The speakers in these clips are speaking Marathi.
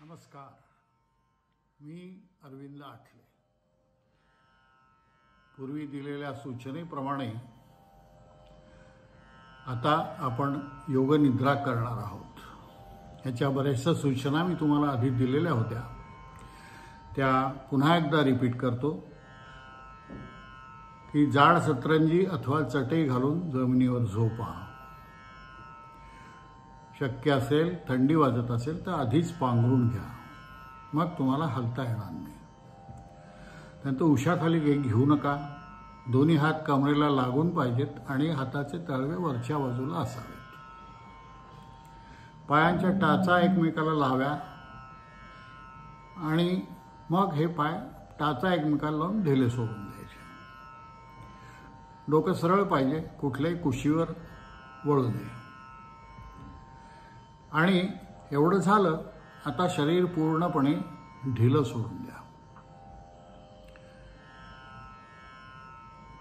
नमस्कार, मी अरविंद आठले. पूर्वी दिलेल्या सूचनेप्रमाणे आता आपण योगनिद्रा करणार आहोत. ह्याच्या बऱ्याचशा सूचना मी तुम्हाला आधी दिलेल्या होत्या, त्या पुन्हा एकदा रिपीट करतो की जाड सतरंजी अथवा चटई घालून जमिनीवर झोपा. शक्य असेल, थंडी वाजत असेल तर आधीच पांघरून घ्या, मग तुम्हाला हलता येणार नाही. त्यानंतर उशाखाली घेऊ नका. दोन्ही हात कमरेला लागून पाहिजेत आणि हाताचे तळवे वरच्या बाजूला असावेत. पायांच्या टाचा एकमेकाला लाव्या आणि मग हे पाय टाचा एकमेकाला लावून ढेले सोडून द्यायचे. डोकं सरळ पाहिजे, कुठल्याही कुशीवर वळू नये. आणि एवढं झालं, आता शरीर पूर्णपणे ढिलं सोडून द्या.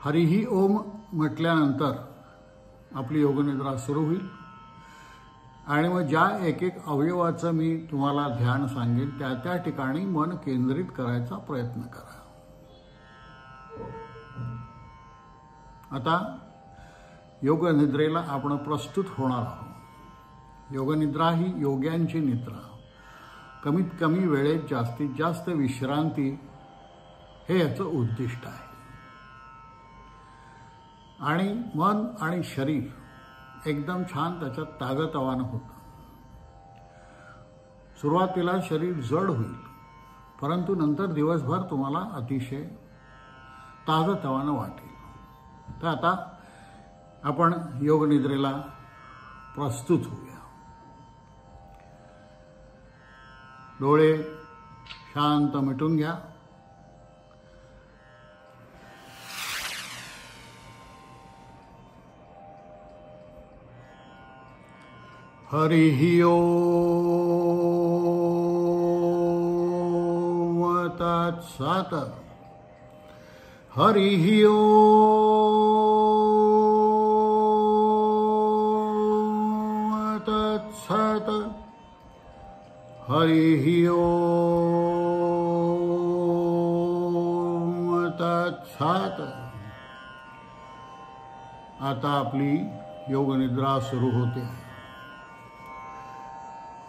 हरिही ओम म्हटल्यानंतर आपली योगनिद्रा सुरू होईल आणि मग ज्या एक एक अवयवाचं मी तुम्हाला ध्यान सांगेन त्या त्या ठिकाणी मन केंद्रित करायचा प्रयत्न करा. आता योगनिद्रेला आपण प्रस्तुत होणार आहोत. योगनिद्रा ही योग्यांची निद्रा. कमीत कमी वेळेत जास्तीत जास्त विश्रांती हे याचं उद्दिष्ट आहे. आणि मन आणि शरीर एकदम छान त्याच्यात तागतवानं होतं. सुरुवातीला शरीर जड होईल, परंतु नंतर दिवसभर तुम्हाला अतिशय तागतवानं वाटेल. तर आता आपण योगनिद्रेला प्रस्तुत होऊया. डोळे शांत मिटून घ्या. हरिः ओम तत्सत्. हरिः ओम तत्सत्. हरिः ओम तत्सत्. आता आपली योगनिद्रा सुरू होते.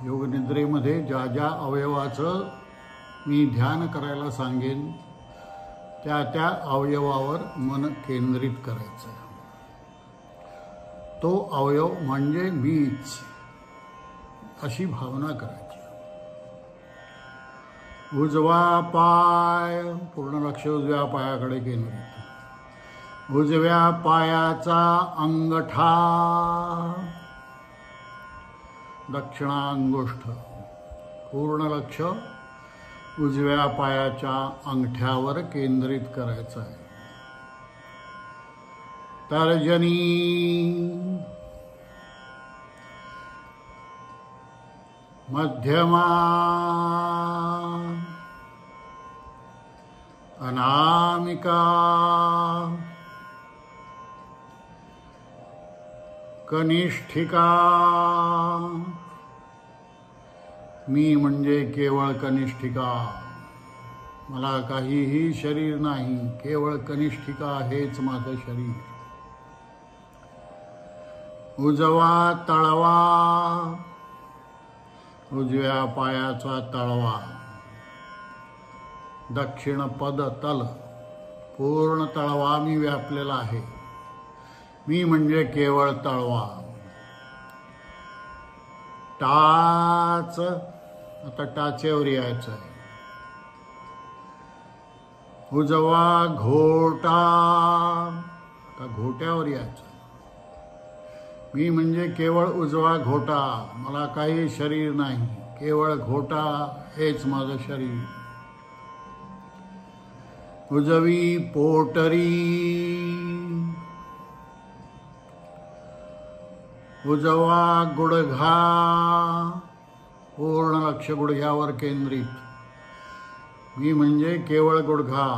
योगनिद्रेमध्ये ज्या ज्या अवयवाचं मी ध्यान करायला सांगेन त्या त्या अवयवावर मन केंद्रित करायचं. तो अवयव म्हणजे मीच अशी भावना करायची. उजवा पाय, पूर्ण लक्ष उजव्या पायाकडे केंद्रित. उजव्या पायाचा अंगठा, दक्षिणांगुष्ठ, पूर्ण लक्ष उजव्या पायाच्या अंगठ्यावर केंद्रित करायचं आहे. तर्जनी, मध्यमा, अनामिका, कनिष्ठिका. मी म्हणजे केवळ कनिष्ठिका. मला काहीही शरीर नाही, केवळ कनिष्ठिका हेच माझं शरीर. उजवा तळवा, उजव्या पायाचा तळवा, दक्षिण पद तल, पूर्ण तळवा मी व्यापलेला आहे. मी म्हणजे केवळ तळवा. टाच, आता टाचेवर यायचं आहे. उजवा घोटा, आता घोट्यावर यायचं. मी म्हणजे केवळ उजवा घोटा. मला काही शरीर नाही, केवळ घोटा हेच माझं शरीर. उजवी पोटरी, उजवा गुडघा, पूर्ण लक्ष गुडघ्यावर केंद्रित. मी म्हणजे केवळ गुडघा.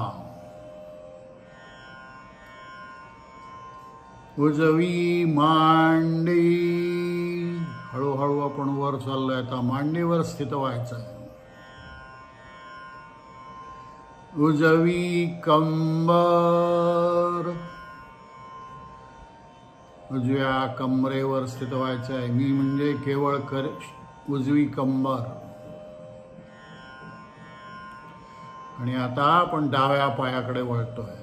उजवी मांडी, हळूहळू आपण वर चाललोय. आता मांडीवर स्थित व्हायचं आहे. उजवी कंबर, उजव्या कंबरेवर स्थित व्हायचं आहे. मी म्हणजे केवळ उजवी कंबर. आणि आता आपण डाव्या पायाकडे वळतोय.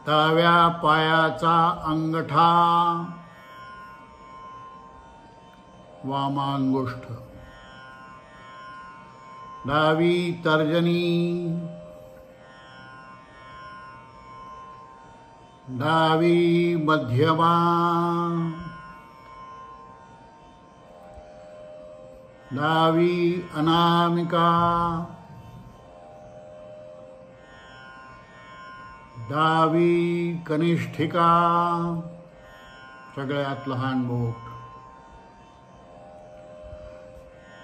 डाव्या पायाचा अंगठा, वामांगुष्ठ, डावी तर्जनी, डावी मध्यमा, डावी अनामिका, डावी कनिष्ठिका, सगळ्यात लहान बोट,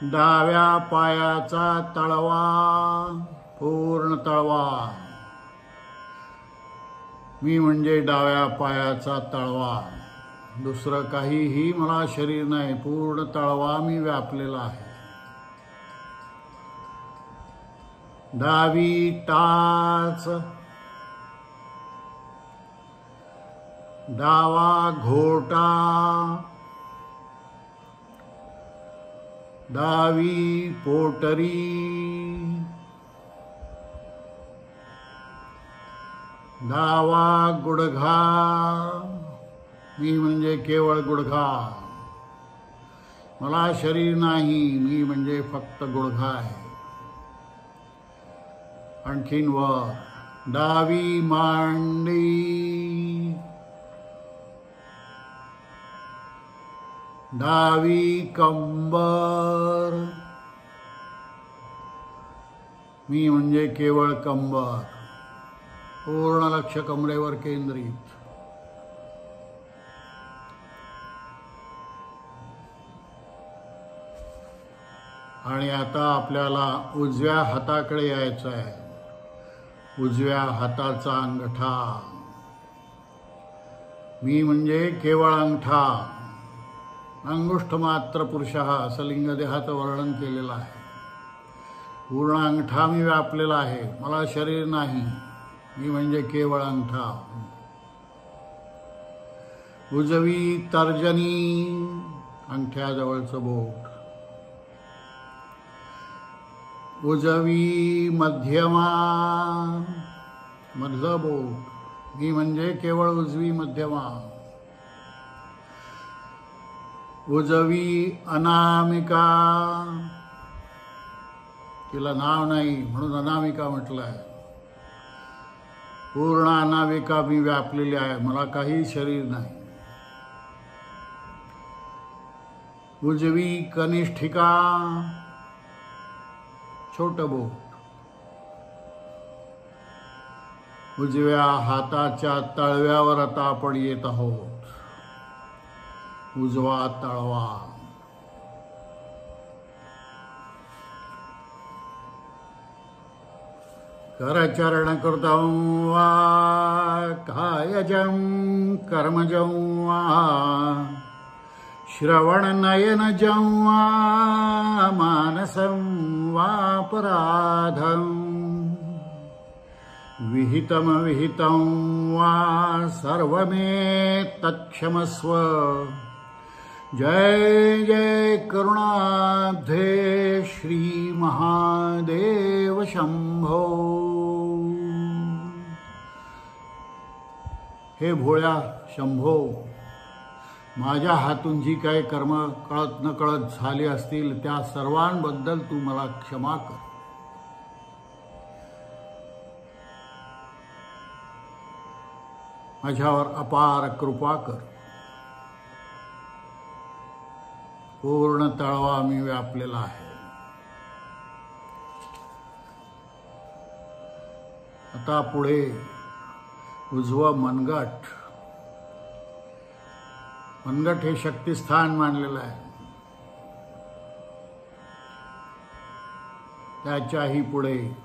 डाव्या पायाचा तळवा, पूर्ण तळवा. मी म्हणजे डाव्या पायाचा तळवा. दुसरं काहीही मला शरीर नाही, पूर्ण तळवा मी व्यापलेला आहे. डावी टाच, डावा घोटा, डावी पोटरी, डावा गुडघा. मी म्हणजे केवळ गुडघा. मला शरीर नाही, मी म्हणजे फक्त गुडघा आहे. आणखीन वर, डावी मांडी, डावी कंबर. मी म्हणजे केवळ कंबर. पूर्ण लक्ष कमरेवर केंद्रित. आणि आता आपल्याला उजव्या हाताकडे यायचं आहे. उजव्या हाताचा अंगठा, मी म्हणजे केवळ अंगठा. अंगुष्ठ मात्र पुरुषः असं लिंगदेहाचं वर्णन केलेलं आहे. पूर्ण अंगठा मी व्यापलेला आहे. मला शरीर नाही, मी म्हणजे केवळ अंगठा. उजवी तर्जनी, अंगठ्याजवळचं बोट. उजवी मध्यमा, मधलं बोट. मी म्हणजे केवळ उजवी मध्यमा. उजवी अनामिका, तिला नाव नाही म्हणून अनामिका म्हटलंय. पूर्ण अनामिका मी व्यापलेली आहे. मला काही शरीर नाही. उजवी कनिष्ठिका, छोट बोट. उजव्या हाताच्या तळव्यावर आता आपण येत आहोत. उजवा तळवा. करचरण कृतं वा कायजं कर्मजं वा श्रवणनयनजं वा मानसं वापराधं विहितं वा सर्वमेतत्क्षमस्व. जय जय करुणाब्धे श्री महादेव शंभो. हे भोळ्या शंभो, माझ्या हातून जी काही कर्म कळत नकळत झाली असतील त्या सर्वांबद्दल तू मला क्षमा कर. माझ्यावर अपार कृपा कर. पूर्ण तळवा मी व्यापलेला आहे. आता पुढे उजवं मनगट. मनगट हे शक्तिस्थान मानलेलं आहे. त्याच्याही पुढे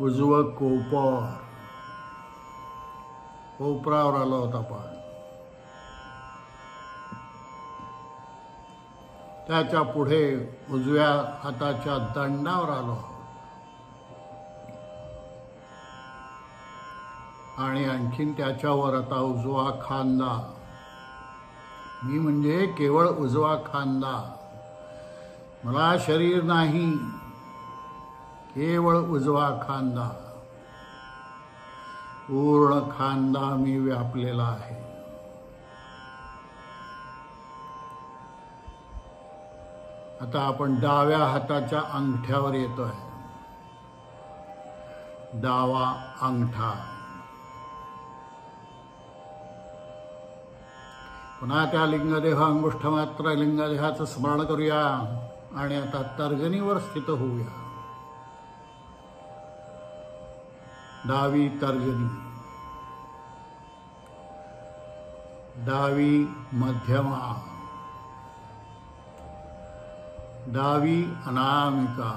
उजवं कोपर. कोपरावर आलो होता आपण. त्याच्या पुढे उजव्या हाताच्या दंडावर आलो आहोत. आणि आणखीन त्याच्यावर आता उजवा खांदा. मी म्हणजे केवळ उजवा खांदा. मला शरीर नाही, केवळ उजवा खांदा. पूर्ण खांदा मी व्यापलेला आहे. आता आपण डाव्या हाताच्या अंगठ्यावर येतोय. डावा अंगठा. पुन्हा त्या लिंगदेह अंगुष्ठ मात्र लिंगदेहाचं स्मरण करूया आणि आता तर्जनीवर स्थित होऊया. डावी तर्जनी, डावी मध्यमा, डावी अनामिका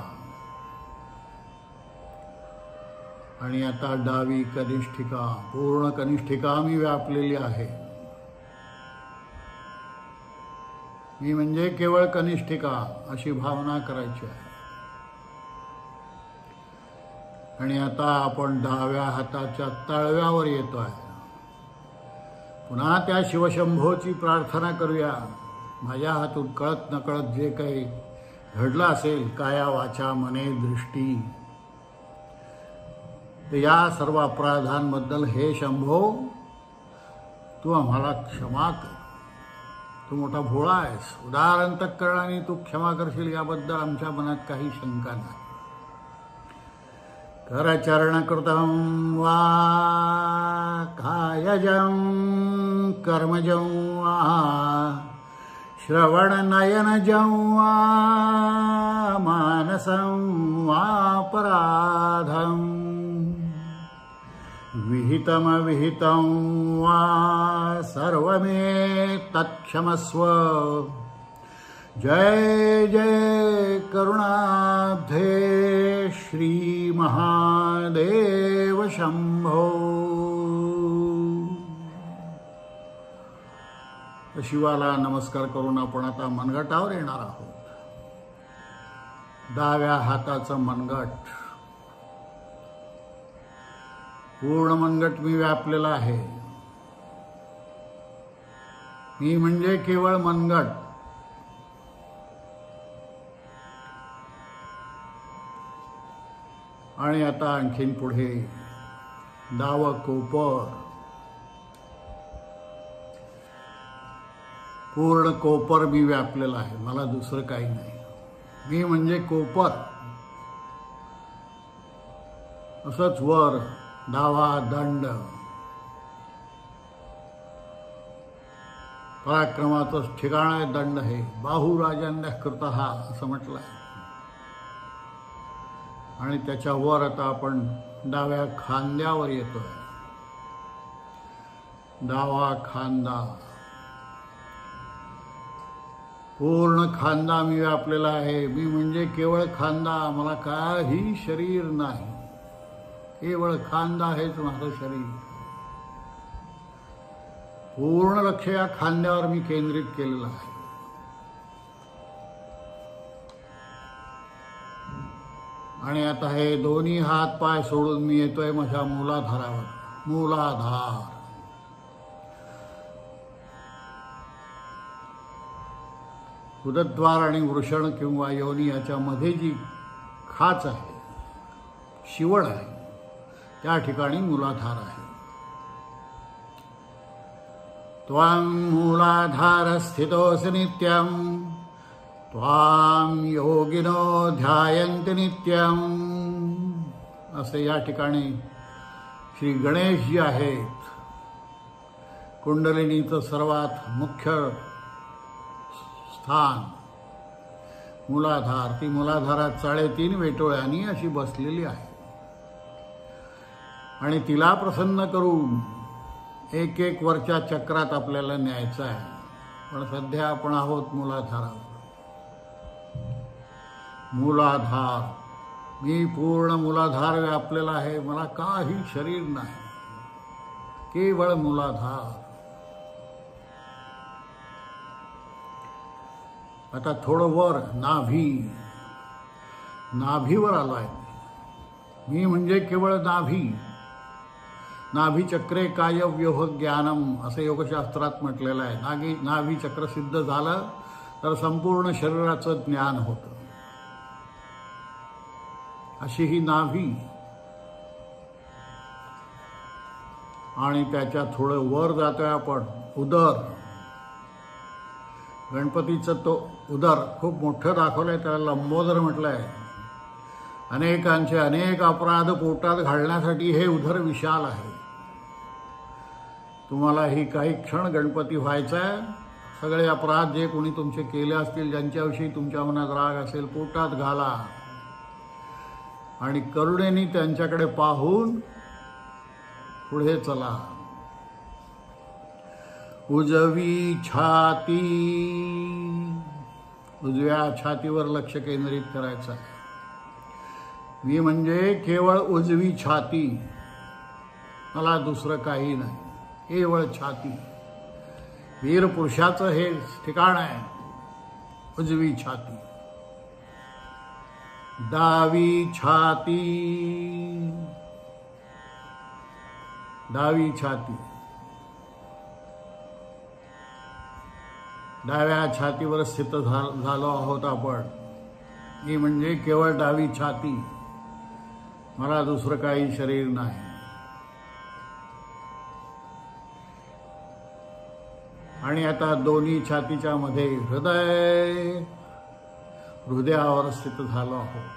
आणि आता डावी कनिष्ठिका. पूर्ण कनिष्ठिका मी व्यापलेली आहे. मी म्हणजे केवळ कनिष्ठिका अशी भावना करायची आहे. आणि आता आपण डाव्या हाताच्या तळव्यावर येतोय. पुन्हा त्या शिवशंभोची प्रार्थना करूया. माझ्या हातून कळत नकळत जे काही घडलं असेल काया वाचा मने दृष्टी, तर या सर्व अपराधांबद्दल हे शंभो तू आम्हाला क्षमा कर. तू मोठा भोळा आहेस, उदार अंतःकरणाने तू क्षमा करशील याबद्दल आमच्या मनात काही शंका नाही. करचरणकृतं वा कायजं कर्मजं वा श्रवणनयनजं वा मानसं वापराधं विहितमविहितं वा सर्वमे तत्क्षमस्व. जय जय करुणाब्धे श्री महादेव शंभो. शिवाला नमस्कार करून आपण आता मनगटावर येणार आहोत. डाव्या हाताचं मनगट. पूर्ण मनगट मी व्यापलेला आहे. मी म्हणजे केवळ मनगट. आणि आता आणखीन पुढे डावं कोपर. पूर्ण कोपर मी व्यापलेला आहे. मला दुसरं काही नाही. मी म्हणजे कोपर. असंच वर डावा दंड. पराक्रमाचं ठिकाण आहे दंड. हे बाहुराजान्य कृतः असं म्हटलंय. आणि त्याच्यावर आता आपण डाव्या खांद्यावर येतोय. डावा खांदा. पूर्ण खांदा मी व्यापलेला आहे. मी म्हणजे केवळ खांदा. मला काही शरीर नाही. केवळ खांदा हेच माझं शरीर. पूर्ण लक्ष या खांद्यावर मी केंद्रित केलेलं आहे. आणि आता हे दोन्ही हात पाय सोडून मी येतोय माझ्या मूलाधारावर. मूलाधार. उदद्वार आणि वृषण किंवा योनी याच्या मध्ये जी खाच आहे, शिवण आहे, त्या ठिकाणी मूलाधार आहे. त्वां मूलाधार स्थितोऽसि नित्यं त्वां योगिनो ध्यायन्ति नित्यं. असे या ठिकाणी श्री गणेशजी आहेत. कुंडलिनीचं सर्वात मुख्य स्थान मूलाधार. ती मूलाधारात 3.5 वेटोळ्यांनी अशी बसलेली आहे. आणि तिला प्रसन्न करून एक एक वरच्या चक्रात आपल्याला न्यायचं आहे. पण सध्या आपण आहोत मूलाधारावर. मूलाधार. मी पूर्ण मूलाधार व्यापलेला आहे. मला काही शरीर नाही. केवळ मूलाधार. आता थोडं वर नाभी. नाभीवर आलोय. मी म्हणजे केवळ नाभी. नाभीचक्रे काय व्योह ज्ञानम असं योगशास्त्रात म्हटलेलं आहे. नाभीचक्र सिद्ध झालं तर संपूर्ण शरीराचं ज्ञान होतं. अशी ही नाभी आणि त्याच्या थोडं वर जातोय आपण उदर. गणपतीचं तो उदर खूप मोठं दाखवलंय, त्याला लंबोदर म्हटलंय. अनेकांचे अनेक अपराध पोटात घालण्यासाठी हे उदर विशाल आहे. तुम्हाला ही काही क्षण गणपती व्हायचा आहे. सगळे अपराध जे कोणी तुमचे केले असतील, ज्यांच्याविषयी तुमच्या मनात राग असेल, पोटात घाला आणि करुणेने त्यांच्याकडे पाहून पुढे चला. उजवी छाती, उजव्या छातीवर लक्ष केंद्रित करायचं आहे. मी म्हणजे केवळ उजवी छाती, मला दुसरं काही नाही, केवळ छाती. वीर पुरुषाचं हे ठिकाण आहे, उजवी छाती. डावी छाती, डावी छाती. डाव्या छातीवर स्थित झालो आहोत आपण. मी म्हणजे केवळ डावी छाती, मला दुसरं काही शरीर नाही. आणि आता दोन्ही छातीच्या मध्ये हृदय, हृदयावर स्थित झालो आहोत.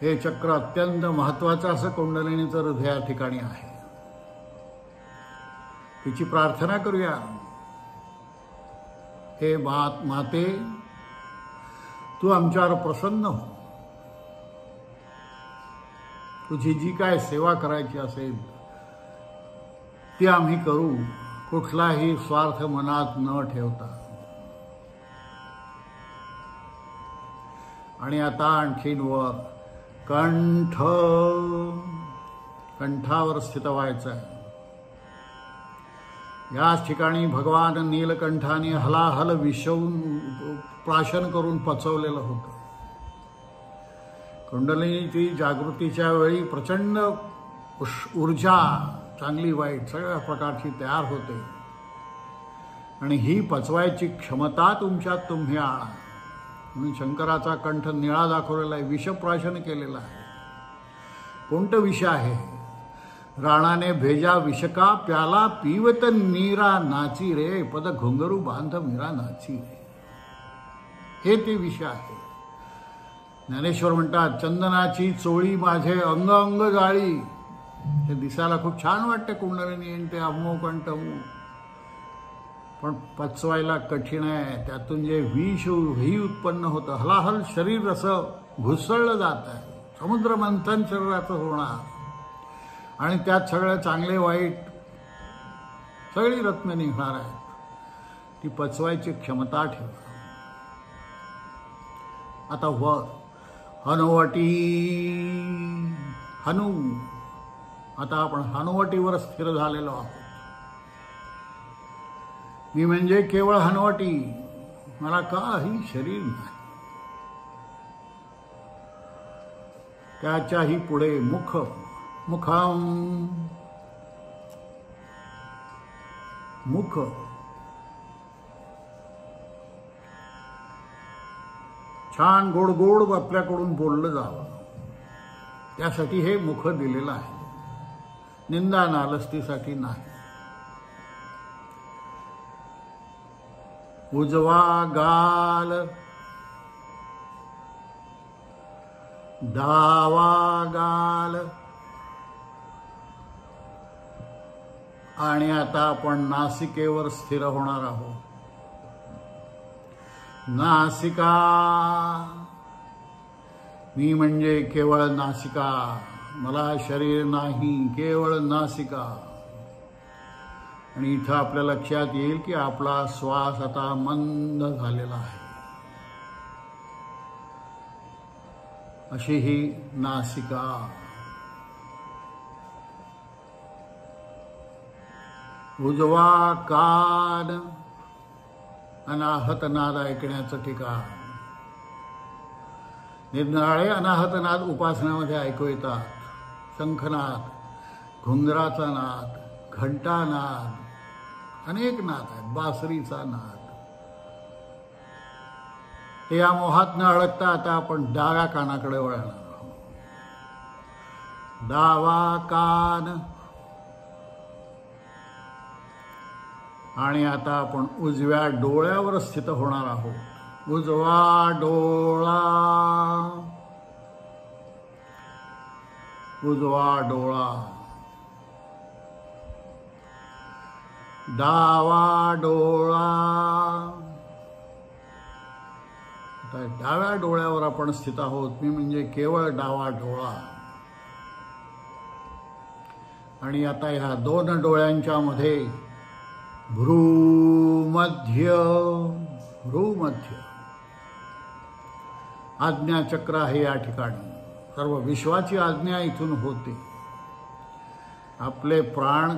हे चक्र अत्यंत महत्वाचं असं कुंडलिनीचं हृदय या ठिकाणी आहे. तिची प्रार्थना करूया. हे माते, तू आमच्यावर प्रसन्न हो. तुझी जी काय सेवा करायची असेल ती आम्ही करू, कुठलाही स्वार्थ मनात न ठेवता. आणि आता आणखीन वर कंठ, कंठावर स्थित व्हायचं आहे. याच ठिकाणी भगवान नीलकंठाने हलाहल विषवून प्राशन करून पचवलेलं होतं. कुंडलिनीची जागृतीच्या वेळी प्रचंड ऊर्जा, चांगली वाईट सगळ्या प्रकारची तयार होते. आणि ही पचवायची क्षमता तुमच्यात तुम्ही आणा. म्हणून शंकराचा कंठ निळा दाखवलेला आहे, विषप्राशन केलेला आहे. कोणतं विष आहे? राणाने भेजा विषका प्याला पीवत मीरा नाची रे, पद घोंगरू बांध मीरा नाची रे. हे ते विष आहे. ज्ञानेश्वर म्हणतात, चंदनाची चोळी माझे अंग अंग जाळी. हे दिसायला खूप छान वाटते कुंडलिनी आणि ते अमो कंठमू, पण पचवायला कठीण आहे. त्यातून जे विष ही उत्पन्न होतं, हलाहल शरीर असं घुसळलं जात आहे. समुद्र मंथन शरीराचं होणार आणि त्यात सगळं चांगले वाईट सगळी रत्न निघणार आहेत. ती पचवायची क्षमता ठेवा. आता वर हनुवटी, हनु. आता आपण हनुवटीवर स्थिर झालेलो आहोत. मी म्हणजे केवळ हनुवटी, मला काही शरीर नाही. त्याच्याही पुढे मुख, मुखम, मुख. छान गोड गोड आपल्याकडून बोललं जावं, त्यासाठी हे मुख दिलेलं आहे. निंदा नालस्तीसाठी नाही. उजवा गाल, डावा गाल. आणि आता आपण नासिकेवर स्थिर होणार आहोत. नासिका, मी म्हणजे केवळ नासिका, मला शरीर नाही, केवळ नासिका. आणि इथं आपल्या लक्षात येईल की आपला श्वास आता मंद झालेला आहे. अशी ही नासिका. उजवा कान, अनाहत नाद ऐकण्याचं ठिकाण. निरनिराळे अनाहत नाद उपासनामध्ये ऐकू येतात. शंखनाद, घुंगराचा नाद, घंटानाद, अनेक नाद आहेत, बासरीचा नाद. ते या मोहात न अडकता आता आपण डाव्या कानाकडे वळणार आहोत. डावा कान. आणि आता आपण उजव्या डोळ्यावर स्थित होणार आहोत. उजवा डोळा, उजवा डोळा, डावा डोळा. आता डाव्या डोळ्यावर आपण स्थित आहोत. मी म्हणजे केवळ डावा डोळा. आणि आता ह्या दोन डोळ्यांच्या मध्ये भ्रूमध्य, भ्रूमध्य आज्ञाचक्र आहे. या ठिकाणी सर्व विश्वाची आज्ञा इथून होते. आपले प्राण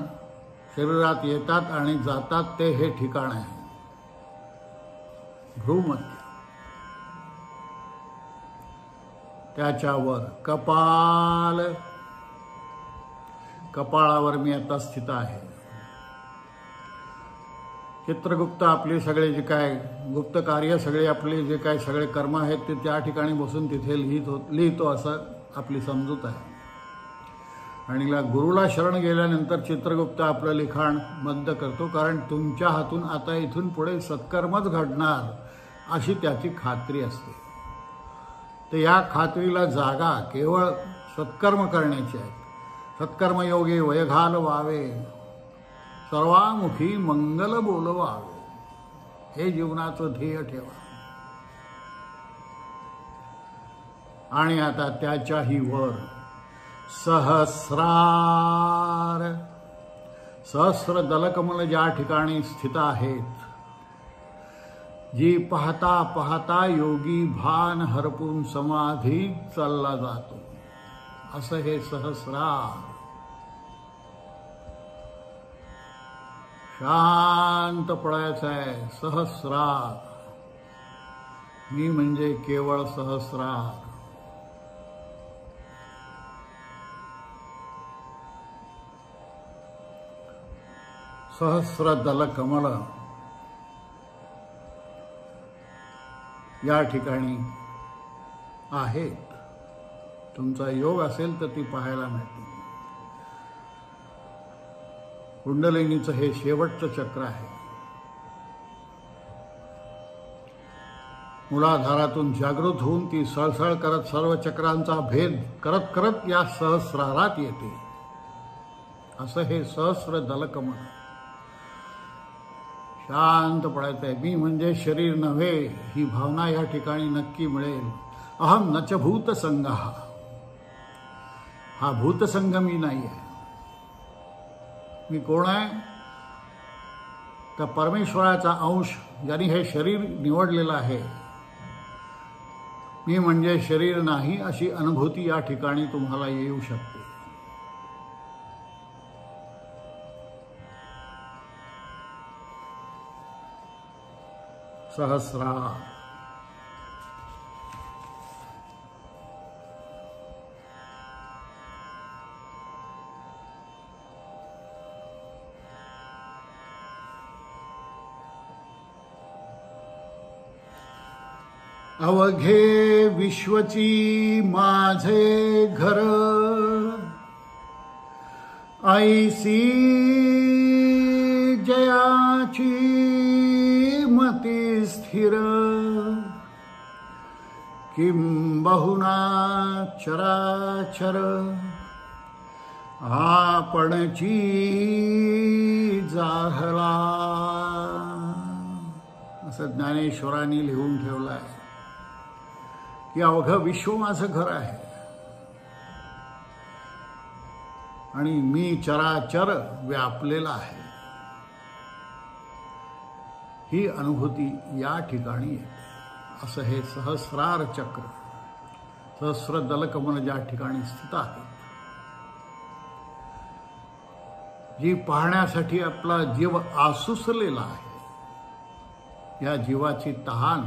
शरीरात येतात आणि जातात ते हे ठिकाण आहे भ्रूमध्य. त्याच्यावर कपाल, कपाळावर मी आता स्थित आहे. चित्रगुप्त आपले सगळे जे काय गुप्त कार्य, सगळे आपले जे काय सगळे कर्म आहेत ते त्या ठिकाणी बसून तिथे लिहितो असं आपली समजूत आहे. आणि गुरुला शरण गेल्यानंतर चित्रगुप्त आपलं लिखाण बंद करतो, कारण तुमच्या हातून आता इथून पुढे सत्कर्मच घडणार अशी त्याची खात्री असते. तर या खात्रीला जागा केवळ सत्कर्म करण्याची आहे. सत्कर्मयोगे वयघाल व्हावे, सर्वामुखी मंगल बोलवावे, हे जीवनाचं ध्येय ठेवा. आणि आता त्याच्याही वर सहस्रार, सहस्र दलकमल ज्या ठिकाणी स्थित आहेत, जी पाहता पाहता योगी भान हरपून समाधीत चालला जातो, असं हे सहस्रार. शांत पडायचं आहे. सहस्रार. मी म्हणजे केवळ सहस्रार. सहस्र दल कमल या ठिकाणी आहेत. तुमचा योग असेल तर ती पाहायला मिळते. कुंडलिनीचं हे शेवटचं चक्र आहे. मूलाधारातून जागृत होऊन ती सळसळ करत सर्व चक्रांचा भेद करत करत या सहस्रारात येते. असं हे सहस्र दलकमल. शांत पडायचं आहे. मी म्हणजे शरीर नव्हे ही भावना या ठिकाणी नक्की मिळेल. अहम नच भूतसंग. हा भूतसंग मी नाही आहे. मी कोण आहे तर परमेश्वराचा अंश, ज्यांनी हे शरीर निवडलेलं आहे. मी म्हणजे शरीर नाही अशी अनुभूती या ठिकाणी तुम्हाला येऊ शकते. सहस्रार. अवघे विश्वची माझे घर, ऐसी जयाची मती स्थिर, किंबहुना चराचर आपणची जाहला. असं ज्ञानेश्वरांनी लिहून ठेवलं आहे की अवघं विश्व माझं घर आहे आणि मी चराचर व्यापलेला आहे. ही अनुभूती या ठिकाणी येते. असं हे सहस्रार चक्र, सहस्र दलकमल ज्या ठिकाणी स्थित आहे, जी पाहण्यासाठी आपला जीव आसुसलेला आहे, या जीवाची तहान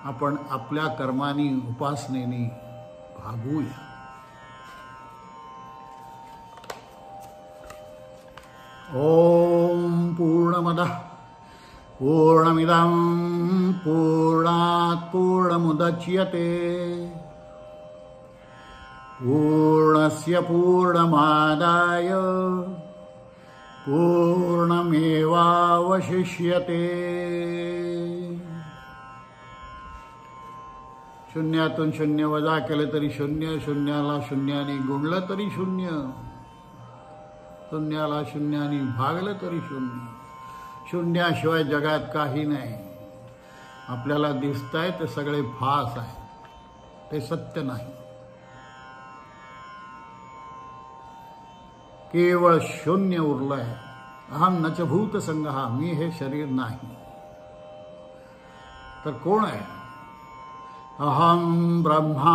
आपण आपल्या कर्मानी उपासनेनी भागवूया. ओम पूर्णमदः पूर्णमिदं पूर्णात् पूर्णमुदच्यते पूर्णस्य पूर्णमादाय पूर्णमेवावशिष्यते। शून्यातून शून्य वजा केले तरी शून्य, शून्याला शून्याने गुणलं तरी शून्य, शून्याला शून्याने भागलं तरी शून्य। शून्याशिवाय जगात काही नाही। आपल्याला दिसतंय ते सगळे भास आहे, ते सत्य नाही। केवळ शून्य उरलंय। अहम नच भूत संगहा, मी हे शरीर नाही। तर कोण आहे? अहम ब्रह्मास्मि,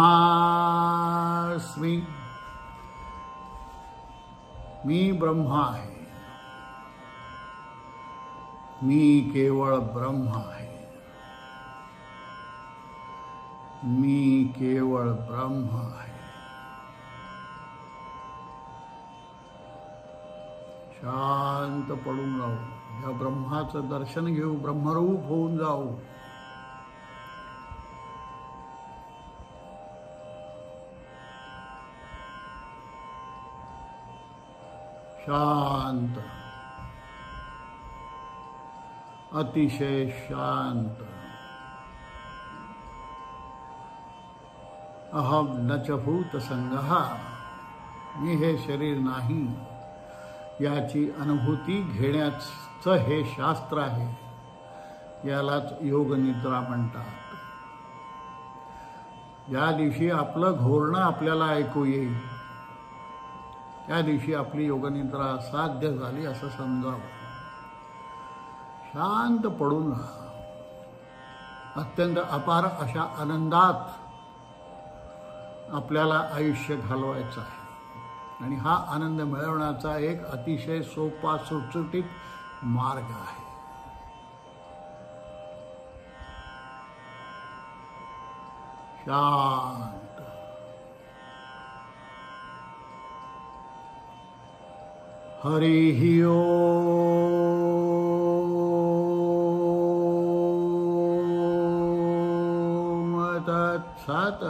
मी ब्रह्मा आहे। मी केवळ ब्रह्म आहे। मी केवळ ब्रह्म आहे। शांत पडून राहू, या ब्रह्माचं दर्शन घेऊ, ब्रह्मरूप होऊन जाऊ। शांत, अतिशय शांत। अहम नच भूत संगहा, मी हे शरीर नाही, याची अनुभूती घेण्याचं हे शास्त्र आहे। यालाच योग निद्रा म्हणतात। ज्या दिवशी आपलं घोरणं आपल्याला ऐकू येईल, त्या दिवशी आपली योगनिद्रा साध्य झाली असं समजावं। शांत पडून राहा। अत्यंत अपार अशा आनंदात आपल्याला आयुष्य घालवायचं आहे आणि हा आनंद मिळवण्याचा एक अतिशय सोपा सुटसुटीत मार्ग आहे। शांत, हरि ओम तत्सत्।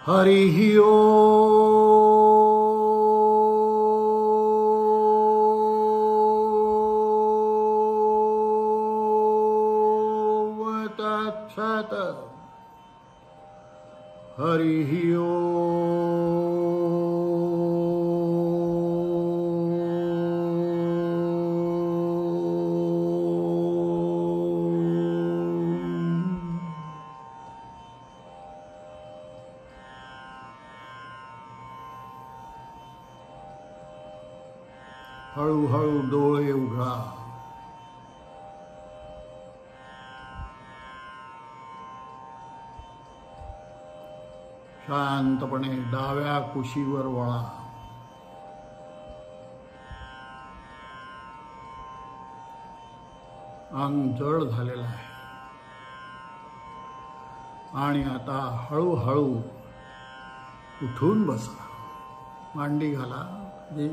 हरि ओम तत्सत्। हरि हळूहळू डोळे उघडा। शांतपणे डाव्या कुशीवर वळा। अंग जड झालेलं आहे आणि आता हळूहळू उठून बसा। मांडी घाला।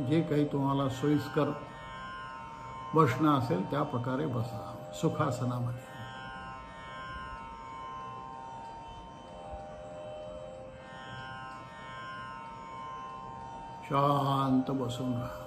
जे काही तुम्हाला सोयीस्कर बसणं असेल त्या प्रकारे बसा सुखासनामध्ये। शांत बसून राहा।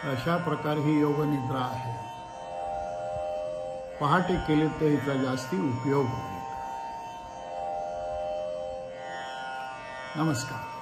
अशा प्रकारे ही योग निद्रा आहे। पहाटे केले तर हिचा जास्ती उपयोग होईल। नमस्कार।